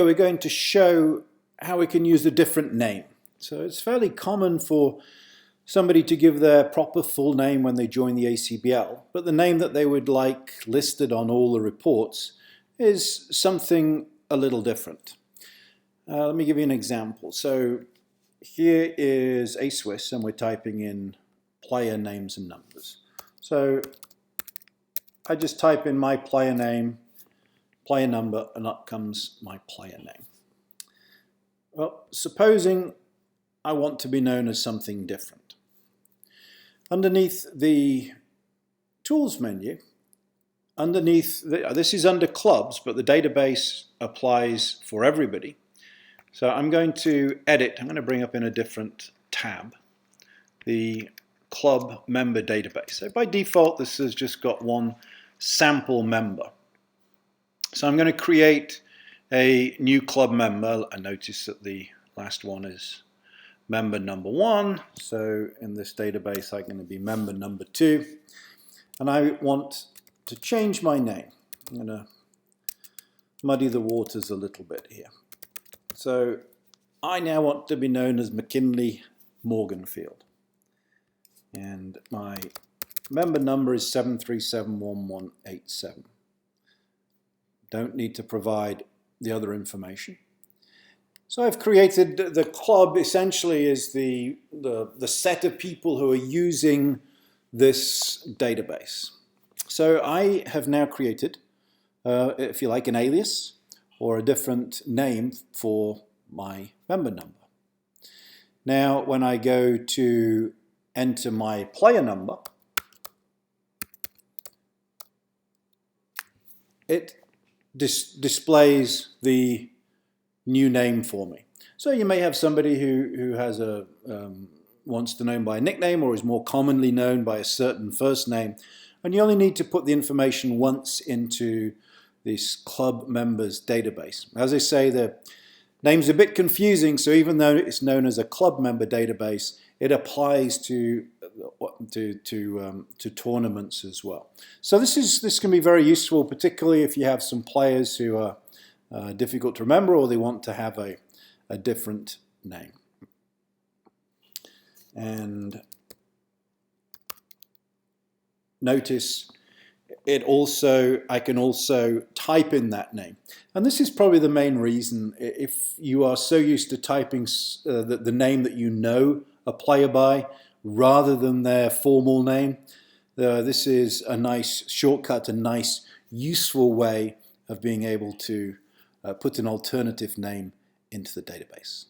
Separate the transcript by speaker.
Speaker 1: We're going to show how we can use a different name. So it's fairly common for somebody to give their proper full name when they join the ACBL, but the name that they would like listed on all the reports is something a little different. Let me give you an example. So here is a Swiss, and we're typing in player names and numbers. So I just type in my player name, player number, and up comes my player name. Well, supposing I want to be known as something different. Underneath the Tools menu, this is under clubs, but the database applies for everybody. So I'm going to edit, I'm going to bring up in a different tab, the club member database. So by default, this has just got one sample member. So I'm going to create a new club member. I notice that the last one is member number 1. So in this database, I'm going to be member number 2. And I want to change my name. I'm going to muddy the waters a little bit here. So I now want to be known as McKinley Morganfield. And my member number is 7371187. Don't need to provide the other information. So I've created the club. Essentially is the set of people who are using this database. So I have now created, if you like, an alias or a different name for my member number. Now when I go to enter my player number, it displays the new name for me. So you may have somebody who has wants to know by a nickname or is more commonly known by a certain first name, and you only need to put the information once into this club members database. As I say, the name's a bit confusing, so even though it's known as a club member database, it applies to tournaments as well. So this can be very useful, particularly if you have some players who are difficult to remember or they want to have a different name. And notice I can also type in that name. And this is probably the main reason. If you are so used to typing the name that you know a player by rather than their formal name, this is a nice shortcut, a nice useful way of being able to put an alternative name into the database.